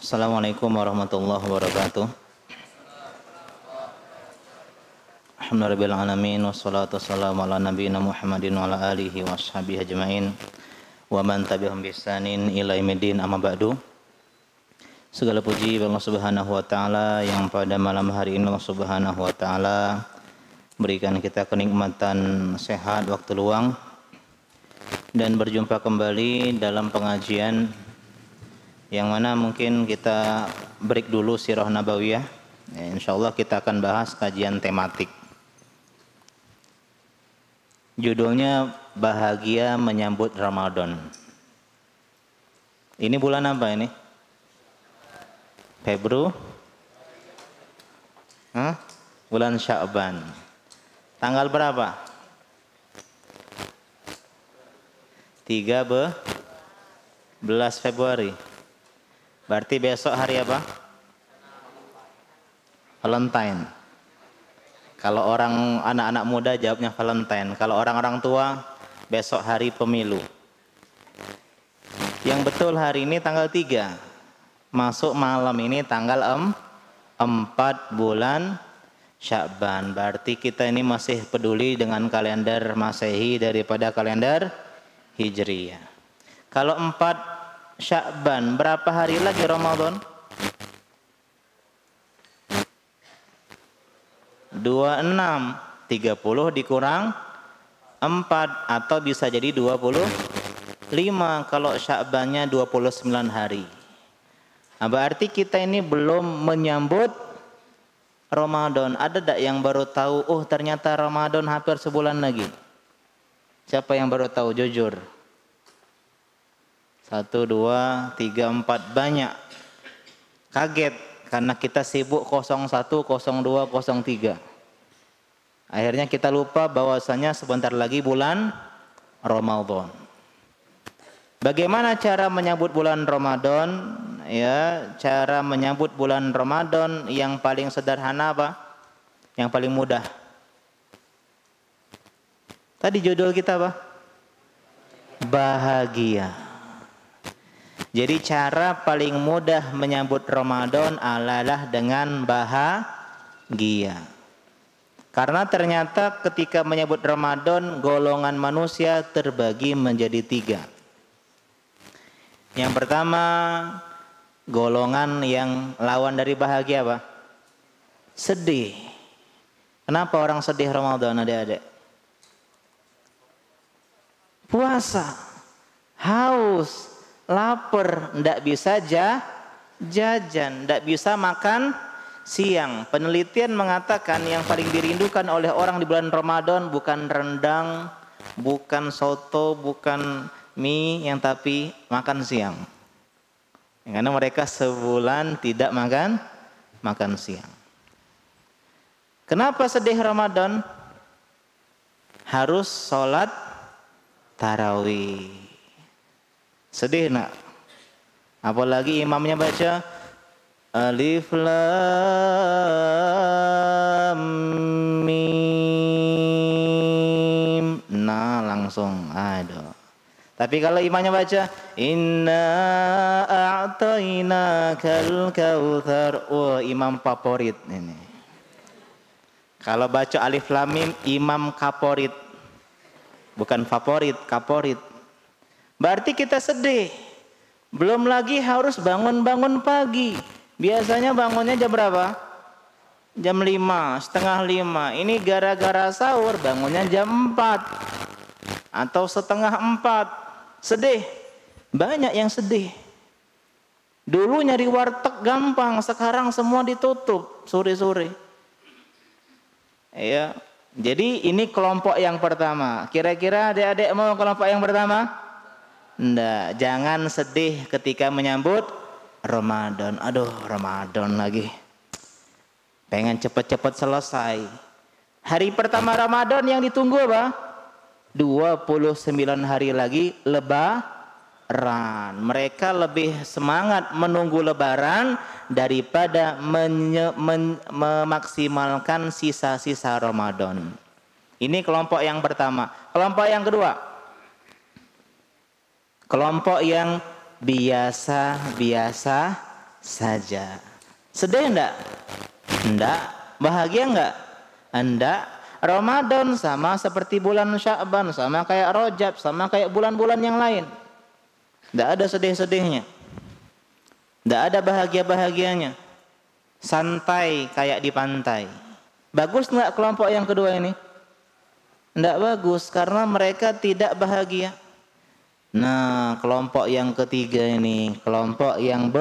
Assalamualaikum warahmatullahi wabarakatuh. Alhamdulillahirrahmanirrahim. Wassalatu wassalamu ala nabiyina Muhammadin wa ala alihi wa ashabihi ajma'in wa man tabi'ahum bi ihsanin ila yaumiddin, amma ba'du. Segala puji bagi Allah Subhanahu wa taala yang pada malam hari ini Allah Subhanahu wa taala berikan kita kenikmatan sehat, waktu luang dan berjumpa kembali dalam pengajian yang mana mungkin kita break dulu sirah nabawiyah. Insyaallah kita akan bahas kajian tematik. Judulnya Bahagia Menyambut Ramadan. Ini bulan apa ini? Bulan Sya'ban. Tanggal berapa? 13 Februari. Berarti besok hari apa? Valentine. Kalau orang anak-anak muda jawabnya Valentine. Kalau orang-orang tua besok hari pemilu. Yang betul hari ini tanggal 3. Masuk malam ini tanggal 4 bulan Sya'ban. Berarti kita ini masih peduli dengan kalender Masehi daripada kalender Hijriyah. Kalau 4 Sya'ban, berapa hari lagi Ramadan? 26, 30 dikurang 4 atau bisa jadi 25 kalau Sya'bannya 29 hari. Nah, berarti kita ini belum menyambut Ramadan. Ada tak yang baru tahu, oh ternyata Ramadan hampir sebulan lagi? Siapa yang baru tahu, jujur? 1, 2, 3, 4, banyak. Kaget karena kita sibuk 01, 02, 03. Akhirnya kita lupa bahwasanya sebentar lagi bulan Ramadan. Bagaimana cara menyambut bulan Ramadan? Ya, cara menyambut bulan Ramadan yang paling sederhana apa? Yang paling mudah. Tadi judul kita apa? Bahagia. Jadi cara paling mudah menyambut Ramadan adalah dengan bahagia. Karena ternyata ketika menyambut Ramadan, golongan manusia terbagi menjadi 3. Yang pertama, golongan yang lawan dari bahagia apa? Sedih. Kenapa orang sedih Ramadan, adik-adik? Puasa, haus, lapar, ndak bisa jajan, ndak bisa makan siang. Penelitian mengatakan yang paling dirindukan oleh orang di bulan Ramadan bukan rendang, bukan soto, bukan mie, yang tapi makan siang. Karena mereka sebulan tidak makan siang. Kenapa sedih Ramadan? Harus sholat tarawih. Sedih nak. Apalagi imamnya baca Alif Lam Mim. Nah langsung aduh. Tapi kalau imamnya baca Inna a'tainakal kautsar. Oh, imam favorit ini. Kalau baca Alif Lam Mim, imam favorit. Bukan favorit, kaporit. Berarti kita sedih. Belum lagi harus bangun-bangun pagi. Biasanya bangunnya jam berapa? Jam 5, setengah 5. Ini gara-gara sahur bangunnya jam 4. Atau setengah 4. Sedih. Banyak yang sedih. Dulu nyari warteg gampang. Sekarang semua ditutup sore-sore. Ya. Jadi ini kelompok yang pertama. Kira-kira adik-adik mau kelompok yang pertama? Nggak, jangan sedih ketika menyambut Ramadan. Aduh, Ramadan lagi. Pengen cepet-cepet selesai. Hari pertama Ramadan yang ditunggu apa? 29 hari lagi Lebaran. Mereka lebih semangat menunggu Lebaran daripada memaksimalkan sisa-sisa Ramadan. Ini kelompok yang pertama. Kelompok yang kedua, kelompok yang biasa-biasa saja. Sedih enggak? Enggak. Bahagia enggak? Enggak. Ramadan sama seperti bulan Sya'ban, sama kayak Rajab, sama kayak bulan-bulan yang lain. Enggak ada sedih-sedihnya. Enggak ada bahagia-bahagianya. Santai kayak di pantai. Bagus enggak kelompok yang kedua ini? Enggak bagus karena mereka tidak bahagia. Nah, kelompok yang ketiga ini kelompok yang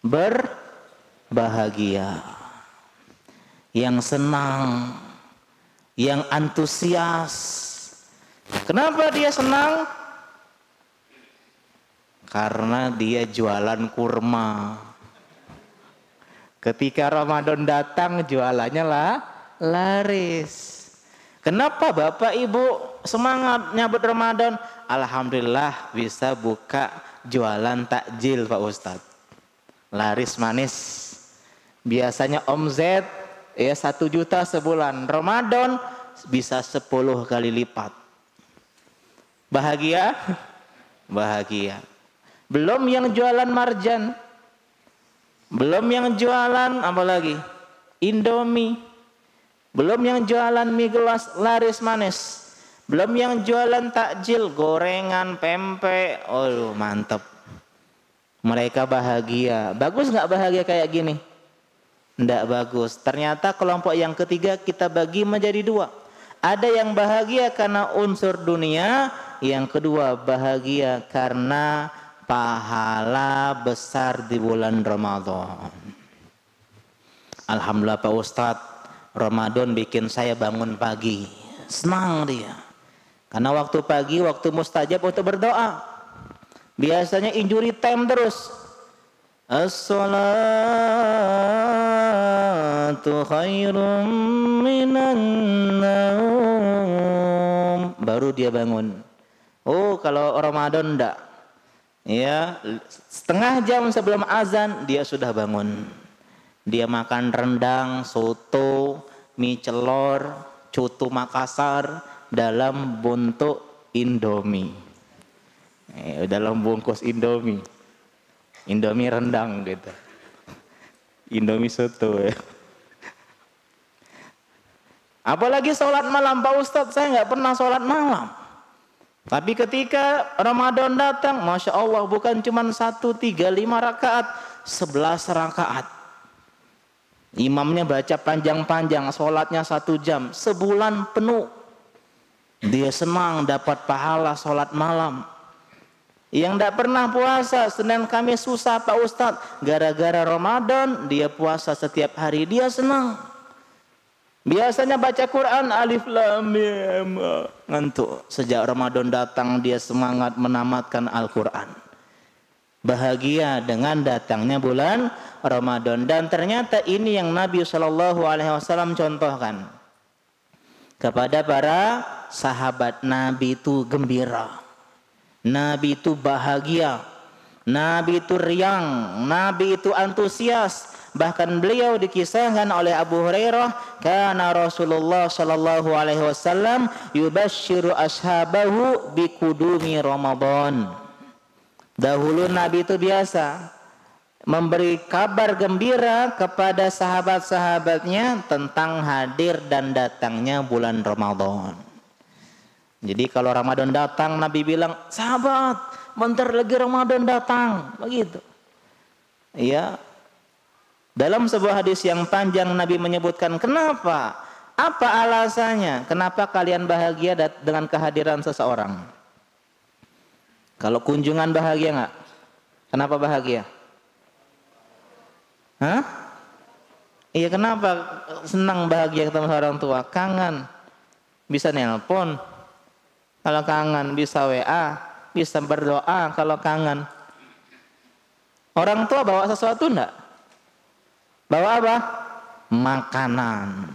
berbahagia, yang senang, yang antusias. Kenapa dia senang? Karena dia jualan kurma. Ketika Ramadan datang jualannya laris. Kenapa Bapak Ibu semangat nyambut Ramadan? Alhamdulillah bisa buka jualan takjil Pak Ustadz. Laris manis. Biasanya omzet ya 1 juta sebulan. Ramadan bisa 10 kali lipat. Bahagia? Bahagia. Belum yang jualan marjan. Belum yang jualan apa lagi? Indomie. Belum yang jualan mie gelas laris manis. Belum yang jualan takjil, gorengan, pempek. Oh mantep. Mereka bahagia. Bagus nggak bahagia kayak gini? Nggak bagus. Ternyata kelompok yang ketiga kita bagi menjadi 2. Ada yang bahagia karena unsur dunia. Yang kedua bahagia karena pahala besar di bulan Ramadan. Alhamdulillah Pak Ustadz. Ramadan bikin saya bangun pagi. Senang dia. Karena waktu pagi, waktu mustajab untuk berdoa. Biasanya injury time terus. As-salatu khairum minan naum. Baru dia bangun. Oh, kalau Ramadan enggak. Ya, setengah jam sebelum azan dia sudah bangun. Dia makan rendang, soto, mie celor, coto Makassar dalam bentuk Indomie. Dalam bungkus Indomie. Indomie rendang gitu. Indomie soto ya. Apalagi sholat malam Pak Ustadz, saya nggak pernah sholat malam. Tapi ketika Ramadan datang, Masya Allah bukan cuma 1, 3, 5 rakaat, 11 rakaat. Imamnya baca panjang-panjang, sholatnya 1 jam, sebulan penuh. Dia senang dapat pahala sholat malam. Yang tidak pernah puasa, Senin Kamis susah Pak Ustadz. Gara-gara Ramadan, dia puasa setiap hari, dia senang. Biasanya baca Quran, alif lam mim, ngantuk. Sejak Ramadan datang, dia semangat menamatkan Al-Quran. Bahagia dengan datangnya bulan Ramadan. Dan ternyata ini yang Nabi SAW contohkan kepada para sahabat. Nabi itu gembira, Nabi itu bahagia, Nabi itu riang, Nabi itu antusias. Bahkan beliau dikisahkan oleh Abu Hurairah, kana Rasulullah SAW yubashiru ashabahu bikudumi Ramadan. Dahulu Nabi itu biasa memberi kabar gembira kepada sahabat-sahabatnya tentang hadir dan datangnya bulan Ramadan. Jadi kalau Ramadan datang, Nabi bilang, sahabat, bentar lagi Ramadan datang, begitu. Ya. Dalam sebuah hadis yang panjang Nabi menyebutkan kenapa? Apa alasannya? Kenapa kalian bahagia dengan kehadiran seseorang? Kalau kunjungan bahagia nggak? Kenapa bahagia? Hah? Iya, kenapa senang bahagia ketemu orang tua? Kangen, bisa nelpon. Kalau kangen bisa WA, bisa berdoa kalau kangen. Orang tua bawa sesuatu enggak? Bawa apa? Makanan.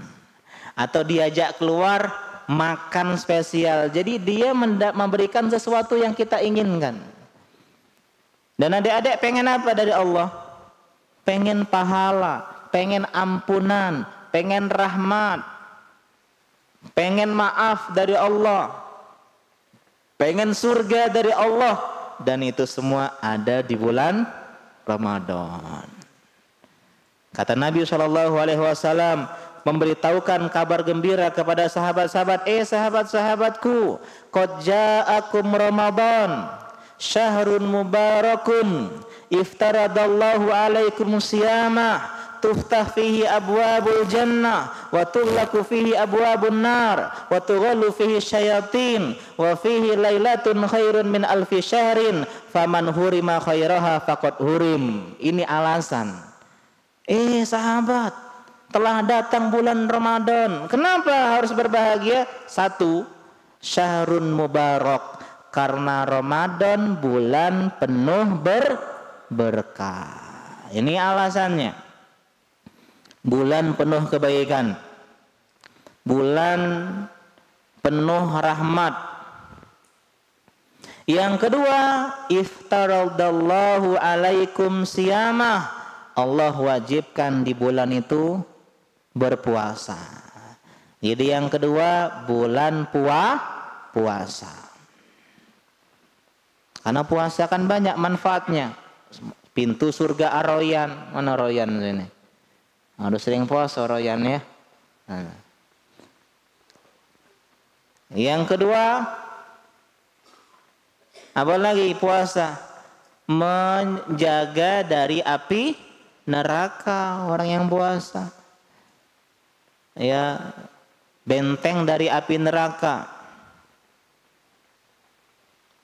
Atau diajak keluar makan spesial. Jadi dia memberikan sesuatu yang kita inginkan. Dan adik-adik pengen apa dari Allah? Pengen pahala, pengen ampunan, pengen rahmat, pengen maaf dari Allah, pengen surga dari Allah. Dan itu semua ada di bulan Ramadan. Kata Nabi SAW memberitahukan kabar gembira kepada sahabat-sahabat, sahabat-sahabatku, qad ja'akum Ramadan syahrun mubarakun iftaradallahu alaikum siyamah tuftah fihi abwabul jannah wa tughlaqu fihi abwabun nar wa tughallu fihi syayatin wa fihi lailatun khairun min alfi syahrin faman hurima khairaha faqad hurim. Ini alasan. Sahabat, telah datang bulan Ramadan. Kenapa harus berbahagia? Satu, syahrun mubarak, karena Ramadan bulan penuh berkah. Ini alasannya. Bulan penuh kebaikan, bulan penuh rahmat. Yang kedua, iftaradallahu alaikum siyamah, Allah wajibkan di bulan itu berpuasa. Jadi yang kedua, bulan puasa. Karena puasa kan banyak manfaatnya. Pintu surga Ar-Rayyan. Mana Rayyan ini? Harus sering puasa Rayyan ya. Yang kedua, apa lagi puasa? Menjaga dari api neraka orang yang puasa. Ya, benteng dari api neraka.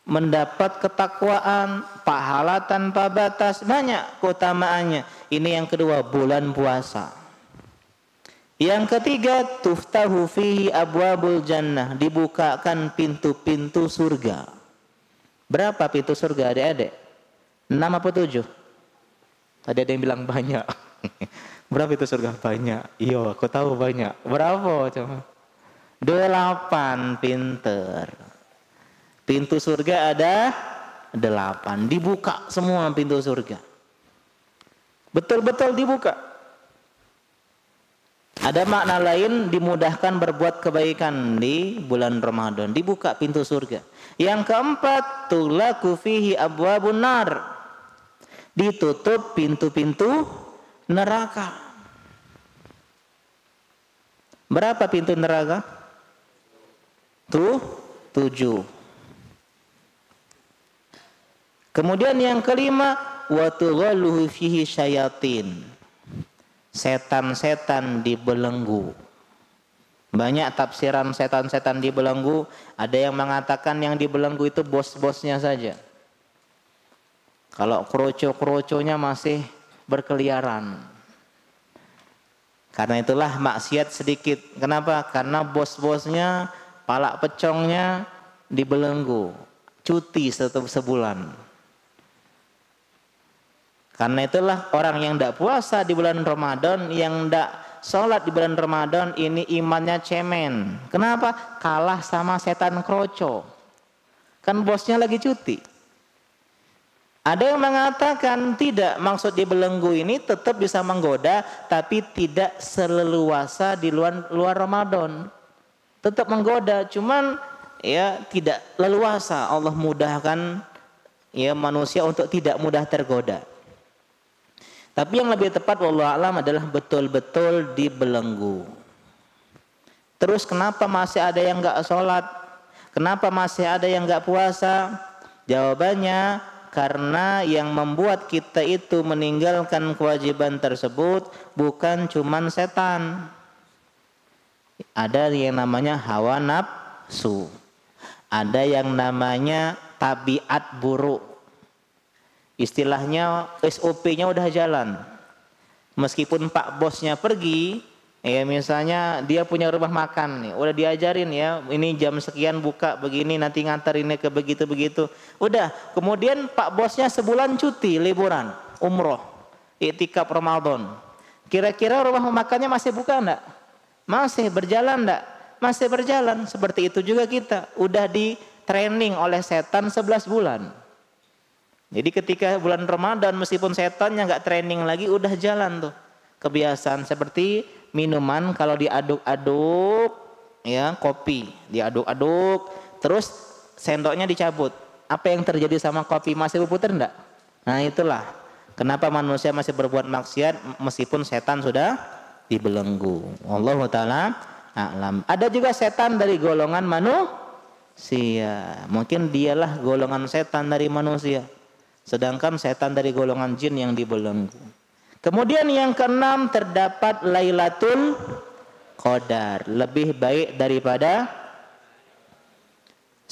Mendapat ketakwaan, pahala tanpa batas, banyak keutamaannya. Ini yang kedua, bulan puasa. Yang ketiga, tuftahu fihi abwabul jannah, dibukakan pintu-pintu surga. Berapa pintu surga adik-adik? 6 apa 7? Tadi ada yang bilang banyak. Berapa pintu surga? Banyak. Iya, aku tahu banyak. Berapa coba? 8, pinter. Pintu surga ada 8. Dibuka semua pintu surga. Betul-betul dibuka. Ada makna lain, dimudahkan berbuat kebaikan di bulan Ramadan. Dibuka pintu surga. Yang keempat, tughlaqu fihi abwabun nar. Ditutup pintu-pintu neraka. Berapa pintu neraka? 7. Kemudian yang kelima, wa tughallu fihi syayatin. Setan-setan dibelenggu. Banyak tafsiran setan-setan dibelenggu. Ada yang mengatakan yang dibelenggu itu bos-bosnya saja. Kalau kroco-kroconya masih berkeliaran. Karena itulah maksiat sedikit. Kenapa? Karena bos-bosnya, palak pecongnya dibelenggu. Cuti sebulan. Karena itulah orang yang tidak puasa di bulan Ramadan, yang tidak sholat di bulan Ramadan, ini imannya cemen. Kenapa? Kalah sama setan kroco. Kan bosnya lagi cuti. Ada yang mengatakan tidak, maksud dibelenggu ini tetap bisa menggoda, tapi tidak seleluasa di luar Ramadan. Tetap menggoda, cuman ya tidak leluasa. Allah mudahkan ya manusia untuk tidak mudah tergoda. Tapi yang lebih tepat wallahu alam adalah betul-betul dibelenggu. Terus kenapa masih ada yang enggak sholat? Kenapa masih ada yang enggak puasa? Jawabannya karena yang membuat kita itu meninggalkan kewajiban tersebut bukan cuman setan. Ada yang namanya hawa nafsu. Ada yang namanya tabiat buruk. Istilahnya SOP-nya udah jalan. Meskipun Pak bosnya pergi, ya misalnya dia punya rumah makan nih, udah diajarin ya, ini jam sekian buka begini, nanti ngantarinnya ke begitu-begitu. Udah, kemudian Pak bosnya sebulan cuti, liburan, umroh, iktikaf Ramadan. Kira-kira rumah makannya masih buka enggak? Masih berjalan enggak? Masih berjalan. Seperti itu juga kita, udah di training oleh setan 11 bulan. Jadi ketika bulan Ramadan meskipun setannya nggak training lagi udah jalan tuh kebiasaan. Seperti minuman kalau diaduk-aduk ya, kopi diaduk-aduk terus sendoknya dicabut, apa yang terjadi sama kopi? Masih berputar enggak? Nah itulah Kenapa manusia masih berbuat maksiat meskipun setan sudah dibelenggu? Wallahu taala a'lam. Ada juga setan dari golongan manusia. Mungkin dialah golongan setan dari manusia. Sedangkan setan dari golongan jin yang dibelenggu. Kemudian yang keenam, terdapat Lailatul Qadar. Lebih baik daripada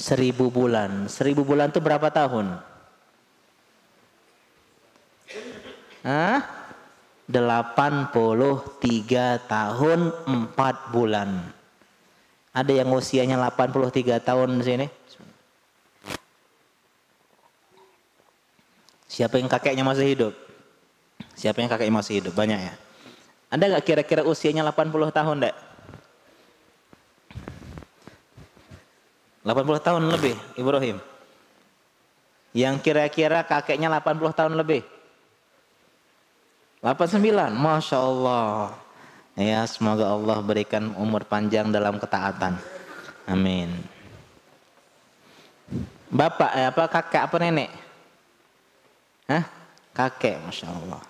1000 bulan. 1000 bulan itu berapa tahun? 83 tahun 4 bulan. Ada yang usianya 83 tahun di sini? Siapa yang kakeknya masih hidup? Siapa yang kakeknya masih hidup? Banyak ya. Ada nggak kira-kira usianya 80 tahun, Dek? 80 tahun lebih, Ibrahim. Yang kira-kira kakeknya 80 tahun lebih. 89, Masya Allah. Ya, semoga Allah berikan umur panjang dalam ketaatan. Amin. Bapak, apa kakek, apa nenek? Hah? Kakek, Masya Allah.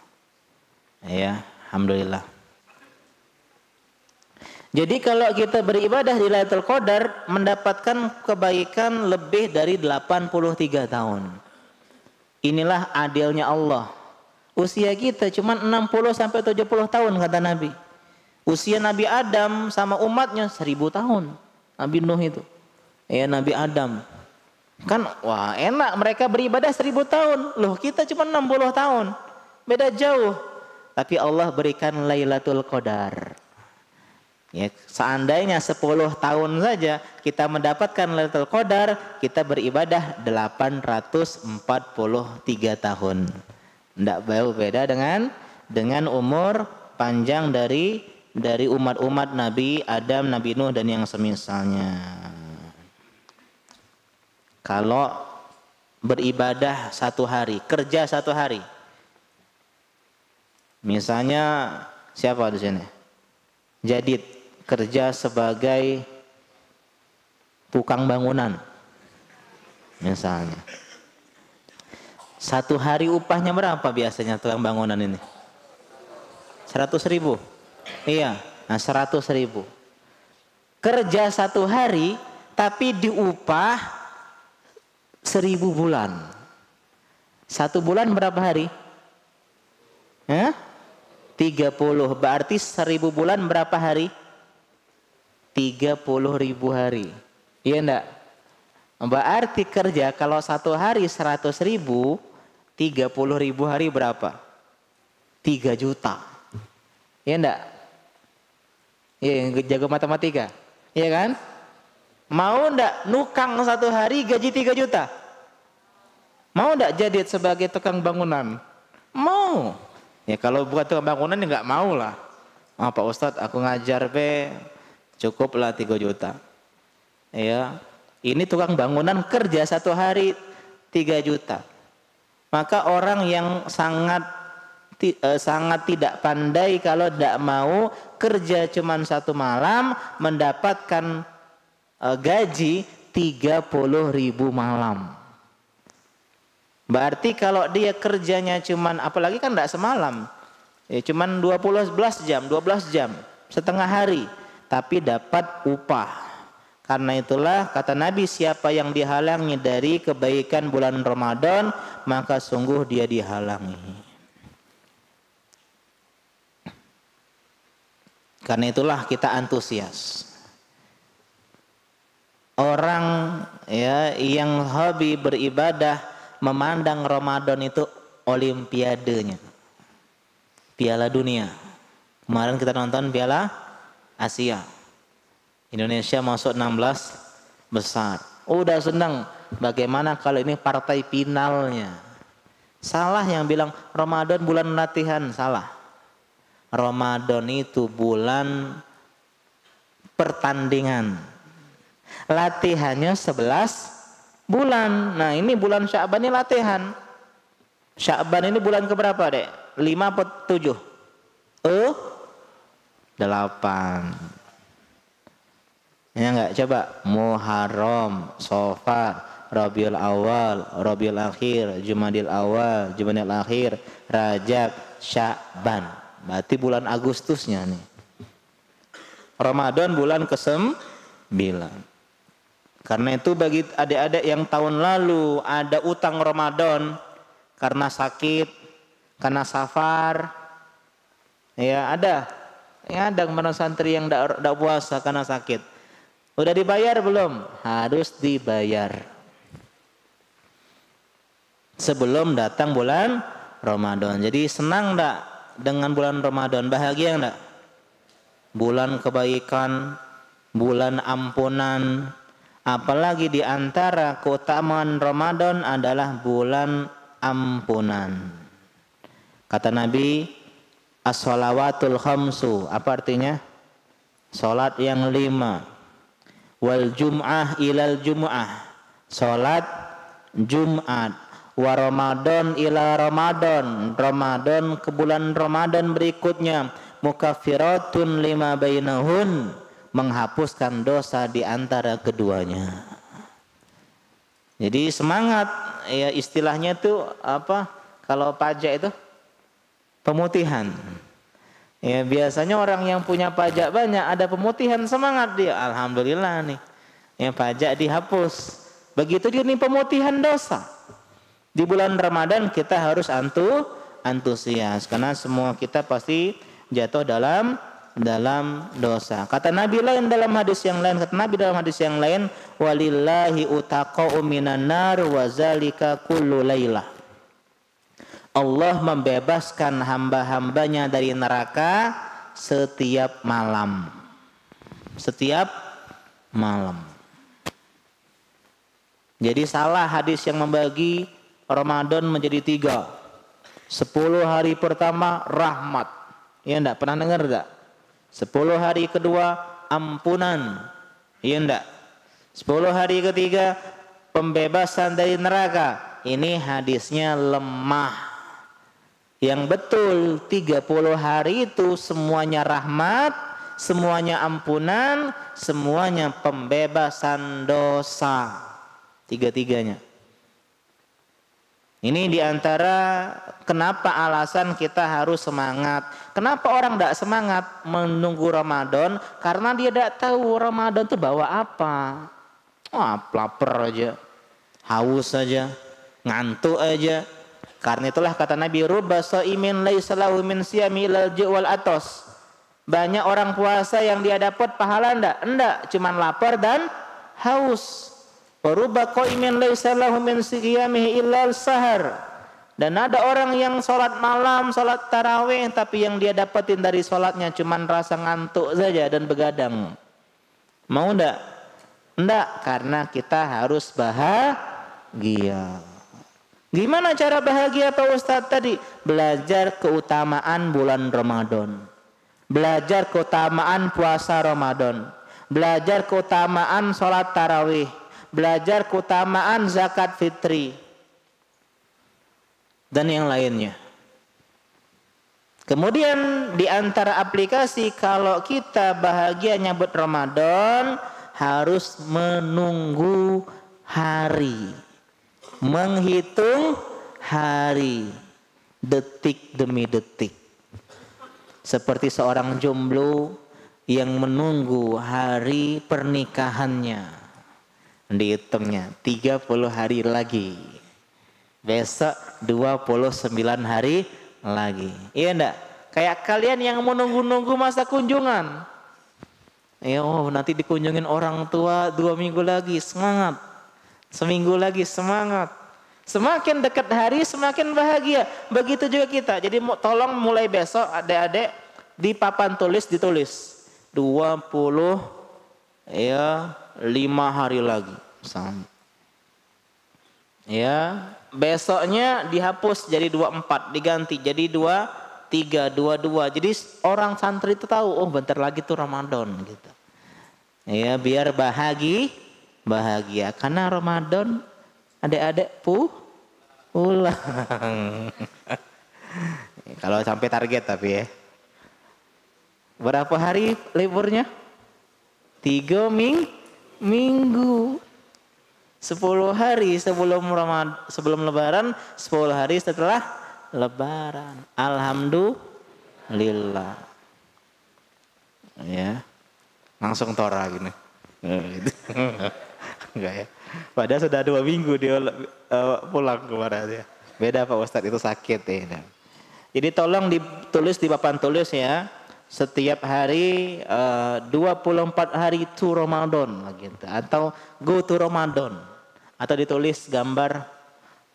Ya, Alhamdulillah. Jadi kalau kita beribadah di Lailatul Qadar mendapatkan kebaikan lebih dari 83 tahun. Inilah adilnya Allah. Usia kita cuma 60 sampai 70 tahun kata Nabi. Usia Nabi Adam sama umatnya 1000 tahun. Nabi Nuh itu. Ya, Nabi Adam. Kan wah enak mereka beribadah 1000 tahun. Loh kita cuma 60 tahun. Beda jauh. Tapi Allah berikan Lailatul Qadar. Ya, seandainya 10 tahun saja kita mendapatkan Lailatul Qadar, kita beribadah 843 tahun. Tidak jauh beda dengan umur panjang dari umat-umat Nabi Adam, Nabi Nuh dan yang semisalnya. Kalau beribadah 1 hari, kerja 1 hari. Misalnya siapa di sini? Jadid kerja sebagai tukang bangunan. Misalnya. 1 hari upahnya berapa biasanya tukang bangunan ini? 100.000. Iya, nah 100.000. Kerja 1 hari tapi diupah 1000 bulan. 1 bulan berapa hari? 30, berarti 1000 bulan berapa hari? 30.000 hari. Iya enggak? Berarti kerja kalau 1 hari 100.000, 30.000 hari berapa? 3 juta. Iya enggak? Iya, jago matematika. Iya kan? Mau enggak nukang 1 hari gaji 3 juta? Mau enggak jadi sebagai tukang bangunan? Mau. Ya kalau bukan tukang bangunan ya enggak mau lah. Oh, Pak Ustadz aku ngajar cukuplah 3 juta. Ya. Ini tukang bangunan kerja 1 hari 3 juta. Maka orang yang sangat tidak pandai kalau tidak mau kerja cuma 1 malam mendapatkan gaji 30.000 malam. Berarti kalau dia kerjanya cuman, apalagi kan tidak semalam, ya cuman 12 jam, setengah hari, tapi dapat upah. Karena itulah kata Nabi, siapa yang dihalangi dari kebaikan bulan Ramadan, maka sungguh dia dihalangi. Karena itulah kita antusias. Orang ya yang hobi beribadah memandang Ramadan itu olimpiadenya. Piala Dunia. Kemarin kita nonton Piala Asia. Indonesia masuk 16 besar. Udah senang. Bagaimana kalau ini partai finalnya? Salah yang bilang Ramadan bulan latihan. Salah. Ramadan itu bulan pertandingan. Latihannya 11 bulan. Nah ini bulan Sya'ban ini latihan. Sya'ban ini bulan keberapa dek? 5 atau 7? 8. Ya enggak, coba Muharram, Safar, Rabiul Awal, Rabiul Akhir, Jumadil Awal, Jumadil Akhir, Rajab, Sya'ban. Berarti bulan Agustusnya nih. Ramadan bulan ke-9. Karena itu bagi adik-adik yang tahun lalu ada utang Ramadan karena sakit, karena safar, ya ada. Ya ada kemarin santri yang tidak puasa karena sakit. Udah dibayar belum? Harus dibayar. Sebelum datang bulan Ramadan. Jadi senang enggak dengan bulan Ramadan? Bahagia enggak? Bulan kebaikan, bulan ampunan. Apalagi di antara keutamaan Ramadan adalah bulan ampunan. Kata Nabi, as-shalawatul khamsu. Apa artinya? Salat yang 5. Wal jum'ah ilal jum'ah. Salat Jumat. Wa Ramadan ila Ramadan. Ramadan ke bulan Ramadan berikutnya. Mukaffiratun lima bainahun. Menghapuskan dosa di antara keduanya. Jadi semangat. Ya istilahnya itu apa? Kalau pajak itu pemutihan. Ya biasanya orang yang punya pajak banyak ada pemutihan, semangat dia. Alhamdulillah nih. Ya pajak dihapus. Begitu dia nih pemutihan dosa. Di bulan Ramadan kita harus antusias karena semua kita pasti jatuh dalam dosa. Kata Nabi lain dalam hadis yang lain, walillahi utaqa'u minan nar wa zalika kullu lailah. Allah membebaskan hamba-hambanya dari neraka setiap malam. Setiap malam. Jadi salah hadis yang membagi Ramadan menjadi 3. 10 hari pertama rahmat. Ya enggak? Pernah dengar enggak? 10 hari kedua ampunan. Ya enggak? 10 hari ketiga pembebasan dari neraka. Ini hadisnya lemah. Yang betul 30 hari itu semuanya rahmat, semuanya ampunan, semuanya pembebasan dosa. Tiga-tiganya. Ini diantara kenapa alasan kita harus semangat. Kenapa orang tidak semangat menunggu Ramadan? Karena dia tidak tahu Ramadan itu bawa apa. Lapar aja, haus aja, ngantuk aja. Karena itulah kata Nabi, rubba shaimin laisa lahu min siyami ilal ju' wal atos. Banyak orang puasa yang dia dapat pahala enggak? Enggak, cuman lapar dan haus. Waruba qaimin laisa lahu min siyamihi illal sahar. Dan ada orang yang sholat malam, sholat tarawih, tapi yang dia dapetin dari sholatnya cuman rasa ngantuk saja dan begadang. Mau enggak? Enggak, karena kita harus bahagia. Gimana cara bahagia Pak Ustadz tadi? Belajar keutamaan bulan Ramadan. Belajar keutamaan puasa Ramadan. Belajar keutamaan sholat tarawih. Belajar keutamaan zakat fitri dan yang lainnya. Kemudian di antara aplikasi kalau kita bahagia nyambut Ramadan harus menunggu hari, menghitung hari, detik demi detik. Seperti seorang jomblo yang menunggu hari pernikahannya. Dihitungnya 30 hari lagi, besok 29 hari lagi. Iya enggak? Kayak kalian yang menunggu-nunggu masa kunjungan. Nanti dikunjungin orang tua 2 minggu lagi, semangat. Seminggu lagi, semangat. Semakin dekat hari semakin bahagia. Begitu juga kita. Jadi tolong mulai besok adik-adik di papan tulis ditulis 20 5 hari lagi. Ya, besoknya dihapus jadi 24, diganti jadi 23, 22. Jadi orang santri itu tahu, oh bentar lagi tuh Ramadan gitu. Ya, biar bahagia karena Ramadan adik-adik pulang. Kalau sampai target tapi ya. Berapa hari liburnya? 3 minggu. 10 hari sebelum sebelum lebaran, 10 hari setelah lebaran. Alhamdulillah. Ya. Langsung tora gini. Gitu. Enggak ya. Padahal sudah 2 minggu dia pulang kemarin ya. Beda Pak Ustadz, itu sakit ya. Jadi tolong ditulis di papan tulis ya. Setiap hari 24 hari to Ramadan gitu, atau go to Ramadan, atau ditulis gambar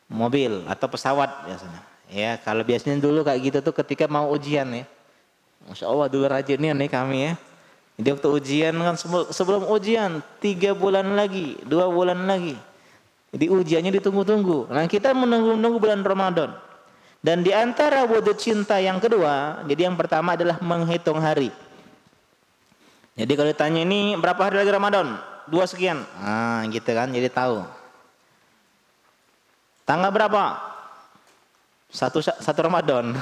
mobil atau pesawat biasanya. Ya, kalau biasanya dulu kayak gitu tuh ketika mau ujian ya. Masya Allah dulu rajinnya nih kami ya. Jadi waktu ujian kan sebelum ujian 3 bulan lagi, 2 bulan lagi. Jadi ujiannya ditunggu-tunggu. Nah kita menunggu bulan Ramadan. Dan di antara wujud cinta yang kedua, jadi yang pertama adalah menghitung hari. Jadi kalau ditanya ini berapa hari lagi Ramadan? 2 sekian. Nah gitu kan, jadi tahu. Tanggal berapa? Satu Ramadan.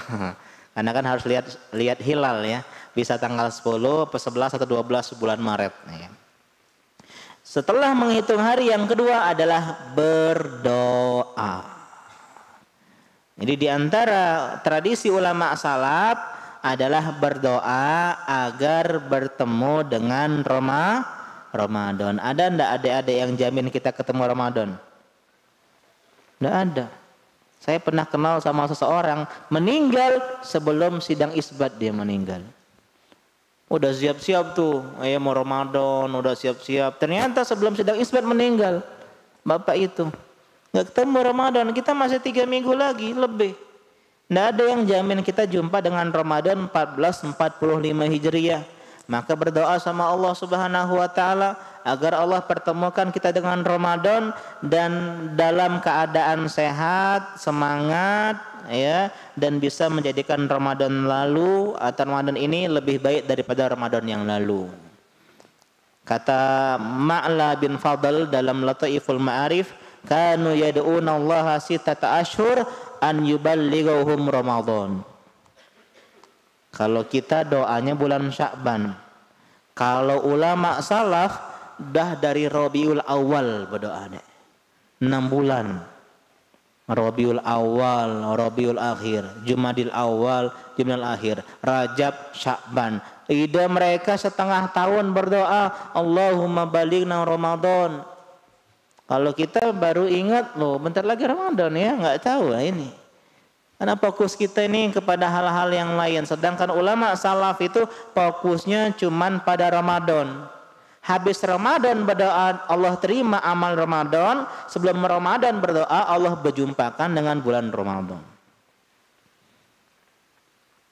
Karena kan harus lihat hilal ya. Bisa tanggal 10, 11 atau 12 bulan Maret. Setelah menghitung hari yang kedua adalah berdoa. Jadi di antara tradisi ulama salaf adalah berdoa agar bertemu dengan Ramadan. Ada enggak adik-adik yang jamin kita ketemu Ramadan? Enggak ada. Saya pernah kenal sama seseorang meninggal sebelum sidang isbat dia meninggal. Udah siap-siap tuh, mau Ramadan, udah siap-siap. Ternyata sebelum sidang isbat meninggal. Bapak itu. Nggak ketemu Ramadan, kita masih 3 minggu lagi lebih. Nggak ada yang jamin kita jumpa dengan Ramadan 1445 Hijriah. Maka berdoa sama Allah Subhanahu wa taala agar Allah pertemukan kita dengan Ramadan dan dalam keadaan sehat, semangat ya, dan bisa menjadikan Ramadan lalu atau Ramadan ini lebih baik daripada Ramadan yang lalu. Kata Ma'la bin Fadl dalam Lataiful Ma'arif, kanu yad'una Allah sittata ashhur an yuballighahum Ramadan. Kalau kita doanya bulan Sya'ban. Kalau ulama salaf dah dari Rabiul Awal berdoa deh. 6 bulan. Rabiul Awal, Rabiul Akhir, Jumadil Awal, Jumadil Akhir, Rajab, Sya'ban. Ide mereka setengah tahun berdoa, Allahumma balighna Ramadan. Kalau kita baru ingat loh, bentar lagi Ramadan ya, nggak tahu lah ini. Karena fokus kita ini kepada hal-hal yang lain. Sedangkan ulama salaf itu fokusnya cuman pada Ramadan. Habis Ramadan berdoa, Allah terima amal Ramadan. Sebelum Ramadan berdoa, Allah berjumpakan dengan bulan Ramadan.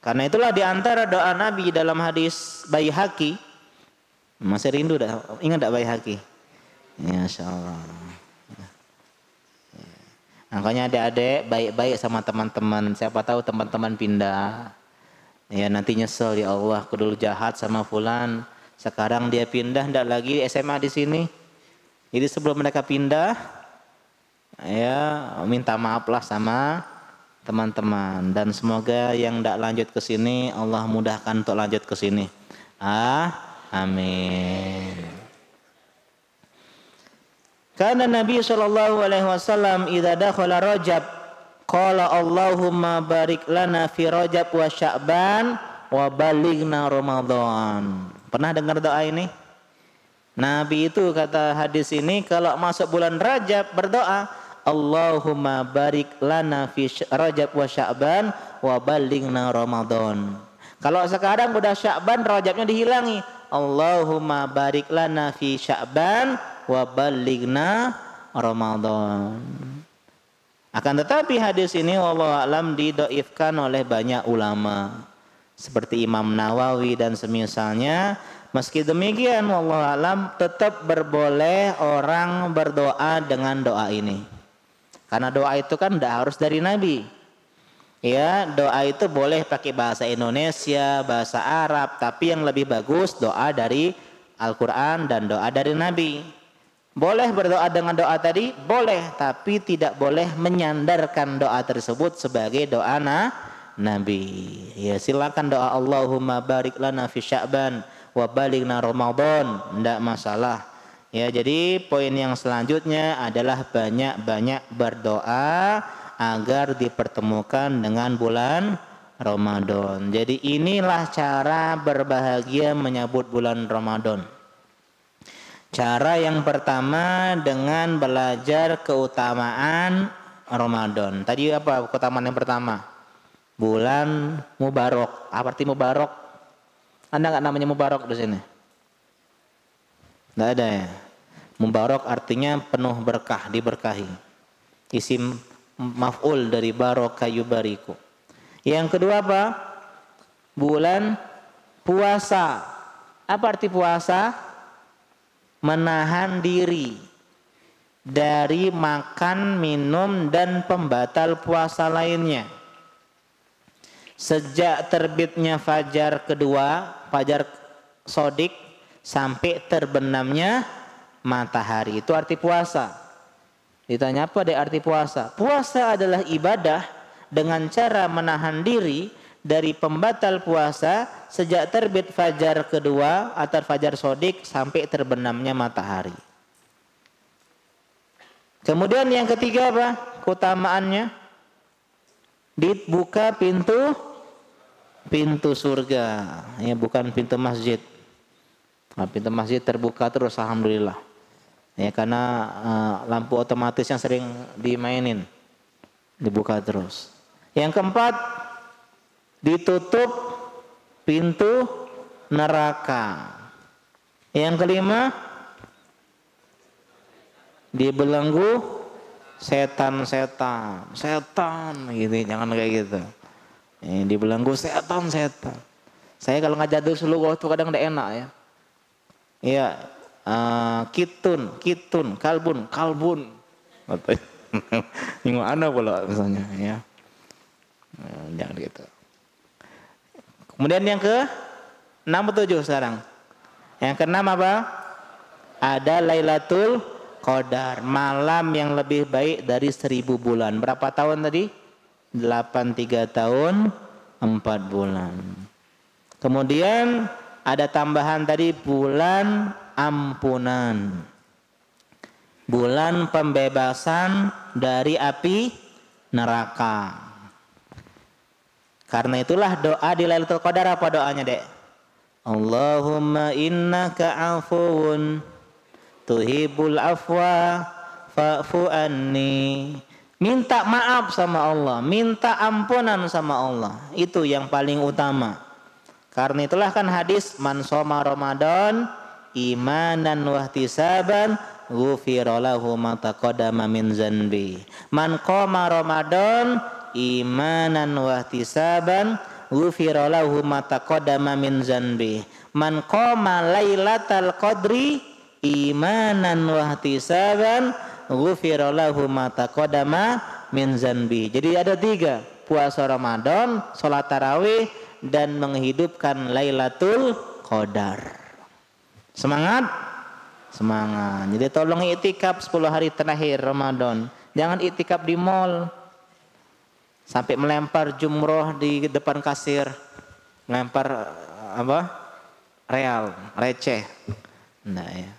Karena itulah diantara doa Nabi dalam hadis Baihaqi. Masih rindu dah, ingat tak Baihaqi? Masya Allah. Makanya adik-adik baik-baik sama teman-teman. Siapa tahu teman-teman pindah. Ya nanti nyesel, ya Allah aku dulu jahat sama fulan. Sekarang dia pindah, tidak lagi SMA di sini. Jadi sebelum mereka pindah, ya minta maaflah sama teman-teman. Dan semoga yang tidak lanjut ke sini Allah mudahkan untuk lanjut ke sini. Amin. Karena Nabi SAW idza dakhala Rajab qala Allahumma barik lana fi Rajab wa Sya'ban wa balighna Ramadan. Pernah dengar doa ini? Nabi itu kata hadis ini kalau masuk bulan Rajab berdoa Allahumma barik lana fi Rajab wa Sya'ban wa balighna Ramadan. Kalau sekarang udah Sya'ban, Rajabnya dihilangi. Allahumma barik lana fi Sya'ban wa balighna Ramadan. Akan tetapi hadis ini wallahu alam didoifkan oleh banyak ulama seperti Imam Nawawi dan semisalnya. Meski demikian wallahu alam tetap berboleh orang berdoa dengan doa ini. Karena doa itu kan tidak harus dari Nabi. Ya, doa itu boleh pakai bahasa Indonesia, bahasa Arab, tapi yang lebih bagus doa dari Al-Qur'an dan doa dari Nabi. Boleh berdoa dengan doa tadi? Boleh, tapi tidak boleh menyandarkan doa tersebut sebagai doa Nabi. Ya, silakan doa Allahumma barik lana fi Sya'ban wa balighna Ramadan, tidak masalah. Ya, jadi poin yang selanjutnya adalah banyak-banyak berdoa agar dipertemukan dengan bulan Ramadan. Jadi inilah cara berbahagia menyambut bulan Ramadan. Cara yang pertama dengan belajar keutamaan Ramadan. Tadi apa keutamaan yang pertama? Bulan Mubarak. Apa arti Mubarak? Ada nggak namanya Mubarak di sini? Nggak ada ya. Mubarak artinya penuh berkah, diberkahi. Isim maf'ul dari baraka yubariku. Yang kedua apa? Bulan puasa. Apa arti puasa? Menahan diri dari makan, minum, dan pembatal puasa lainnya. Sejak terbitnya fajar kedua, fajar sodik, sampai terbenamnya matahari. Itu arti puasa. Ditanya apa deh arti puasa? Puasa adalah ibadah dengan cara menahan diri dari pembatal puasa sejak terbit fajar kedua atau fajar sodik sampai terbenamnya matahari. Kemudian yang ketiga apa? Keutamaannya dibuka pintu surga. Ya, bukan pintu masjid. Nah, pintu masjid terbuka terus alhamdulillah. Ya, karena lampu otomatis yang sering dimainin dibuka terus. Yang keempat, ditutup pintu neraka. Yang kelima, dibelenggu setan gitu, jangan kayak gitu. Dibelenggu setan. Saya kalau ngajadul suluh waktu kadang tidak enak ya. Iya, kitun, kalbun. Ini mana pula misalnya ya. Jangan gitu. Kemudian yang ke-6 atau 7 sekarang. Yang ke-6 apa? Ada Lailatul Qadar, malam yang lebih baik dari 1000 bulan. Berapa tahun tadi? 83 tahun 4 bulan. Kemudian ada tambahan tadi bulan ampunan. Bulan pembebasan dari api neraka. Karena itulah doa di Lailatul Qadar, apa doanya, Dek? Allahumma innaka afuwun tuhibul afwa fa'fu anni. Minta maaf sama Allah, minta ampunan sama Allah. Itu yang paling utama. Karena itulah kan hadis man shoma Ramadan imanan wahtisaban ghufira lahu ma taqaddama min zanbi. Man qoma Ramadan imanan wahtisaban ghufira lahu ma taqaddama min zanbi. Man qoma lailatal qadri imanan wahtisaban ghufira lahu ma taqaddama min zanbi. Jadi ada 3, puasa Ramadan, salat tarawih, dan menghidupkan Lailatul Qadar. Semangat? Semangat. Jadi tolong iktikaf 10 hari terakhir Ramadan. Jangan iktikaf di mall. Sampai melempar jumroh di depan kasir. Melempar apa? Real, receh. Nah ya.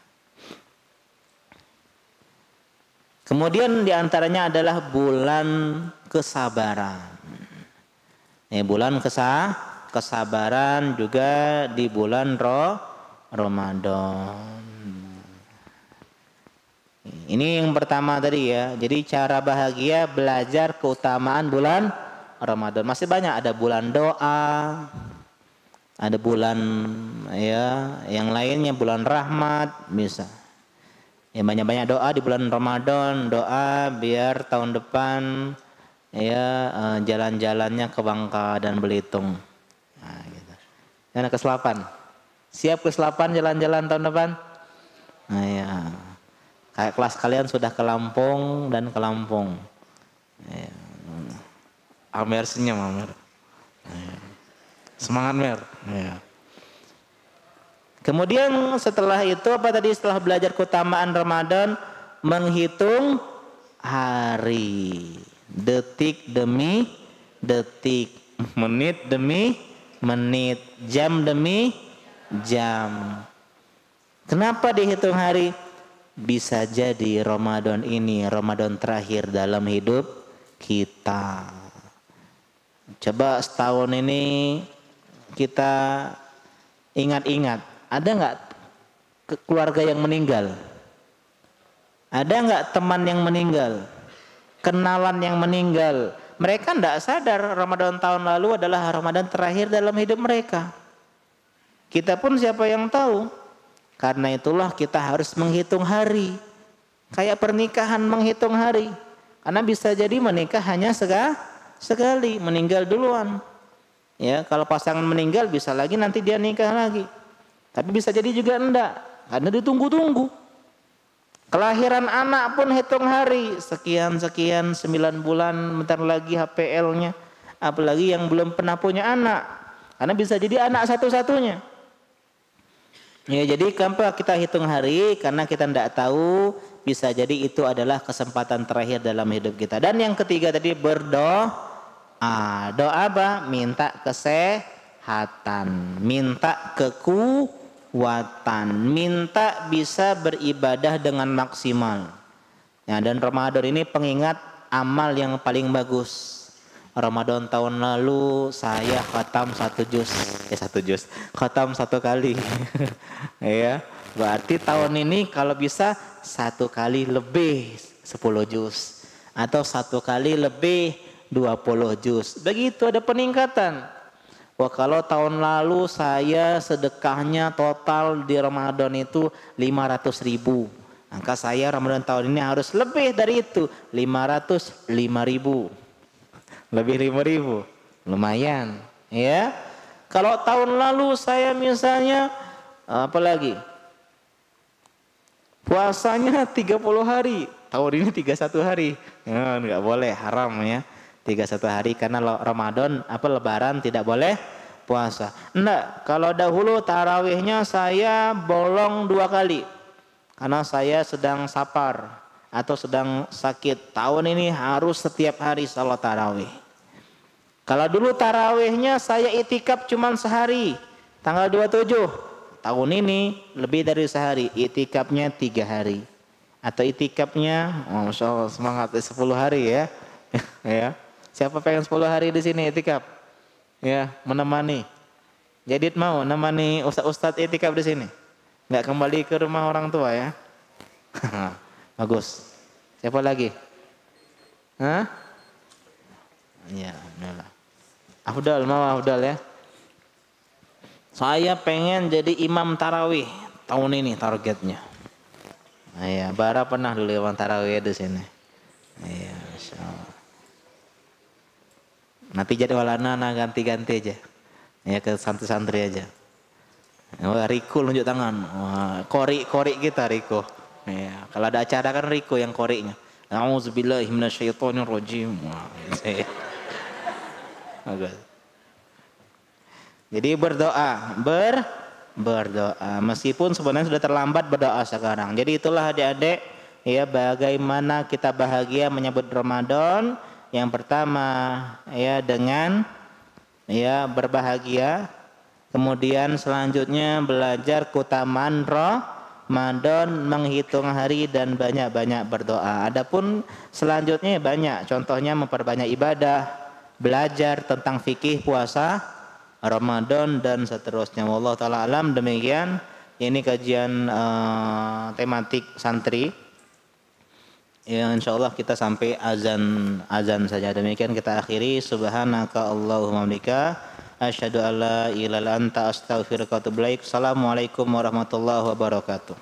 Kemudian diantaranya adalah bulan kesabaran. Bulan kesabaran juga di bulan Ramadan. Ini yang pertama tadi ya. Jadi cara bahagia belajar keutamaan bulan Ramadan. Masih banyak, ada bulan doa, ada bulan ya yang lainnya, bulan rahmat bisa. Ya, banyak-banyak doa di bulan Ramadan, doa biar tahun depan ya jalan-jalannya ke Bangka dan Belitung. Nah, gitu. Dan ke-8. Siap ke-8 jalan-jalan tahun depan? Nah, ya. Kayak kelas kalian sudah ke Lampung dan ke Lampung. Ya. Amer senyum, Amer. Ya. Semangat, Mer. Ya. Kemudian setelah itu apa tadi, setelah belajar keutamaan Ramadan, menghitung hari, detik demi detik, menit demi menit, jam demi jam. Kenapa dihitung hari? bisa jadi Ramadan ini Ramadan terakhir dalam hidup kita. Coba setahun ini kita ingat-ingat, ada nggak keluarga yang meninggal? Ada nggak teman yang meninggal? Kenalan yang meninggal? Mereka tidak sadar Ramadan tahun lalu adalah Ramadan terakhir dalam hidup mereka. Kita pun siapa yang tahu? Karena itulah kita harus menghitung hari. Kayak pernikahan menghitung hari. Karena bisa jadi menikah hanya sekali, meninggal duluan. Ya, kalau pasangan meninggal bisa lagi nanti dia nikah lagi. Tapi bisa jadi juga enggak, karena ditunggu-tunggu. Kelahiran anak pun hitung hari, sekian 9 bulan, bentar lagi HPL-nya. Apalagi yang belum pernah punya anak, karena bisa jadi anak satu-satunya. Ya, jadi kenapa kita hitung hari? Karena kita tidak tahu, bisa jadi itu adalah kesempatan terakhir dalam hidup kita. Dan yang ketiga tadi berdoa. Doa apa? Minta kesehatan, minta kekuatan, minta bisa beribadah dengan maksimal. Ya, dan Ramadan ini pengingat amal yang paling bagus. Ramadan tahun lalu saya khatam 1 juz, khatam 1 kali. Ya, berarti tahun ini kalau bisa 1 kali lebih 10 juz atau 1 kali lebih 20 juz. Begitu ada peningkatan. Wah, kalau tahun lalu saya sedekahnya total di Ramadan itu 500.000. Maka saya Ramadan tahun ini harus lebih dari itu, 505.000. Lebih 5.000. Lumayan, ya. Kalau tahun lalu saya misalnya apalagi puasanya 30 hari, tahun ini 31 hari. Ya, enggak boleh, haram ya. 31 hari karena Ramadan Lebaran tidak boleh puasa. Enggak, kalau dahulu tarawihnya saya bolong 2 kali. Karena saya sedang safar atau sedang sakit. Tahun ini harus setiap hari salat tarawih. Kalau dulu tarawihnya saya itikaf cuma sehari, tanggal 27. Tahun ini lebih dari sehari, itikafnya 3 hari. Atau itikafnya, Masya Allah, semangat 10 hari ya. Ya. Siapa pengen 10 hari di sini itikaf? Ya, menemani. Jadi mau nemani ustaz-ustaz itikaf di sini. Enggak kembali ke rumah orang tua ya. Bagus. Siapa lagi? Hah? Ya, alhamdulillah. Afdal, mau Afdal ya. Saya pengen jadi imam tarawih tahun ini targetnya. Iya, Bara pernah dulu imam tarawih di sini. Iya, Masya Allah. Nanti jadwalannya ganti-ganti aja. Ya, ke santri-santri aja. Wah, Riko nunjuk tangan. Wah, kori kita Riko. Iya, kalau ada acara kan Riko yang korinya. A'udzubillahi minasyaitonirrajim. Wah, bagus. Jadi berdoa, berdoa. Meskipun sebenarnya sudah terlambat berdoa sekarang. Jadi itulah adik-adik, ya, bagaimana kita bahagia menyambut Ramadan. Yang pertama, ya, dengan ya berbahagia. Kemudian selanjutnya belajar keutamaan Ramadan, menghitung hari dan banyak-banyak berdoa. Adapun selanjutnya banyak, contohnya memperbanyak ibadah, belajar tentang fikih puasa Ramadan dan seterusnya. Wallahu taala alam. Demikian ini kajian tematik santri. Ya, insyaallah kita sampai azan saja. Demikian kita akhiri. Subhanaka Allahumma bika asyhadu alla ilaha illa anta astaghfiruka wa atubu ilaik. Assalamualaikum warahmatullahi wabarakatuh.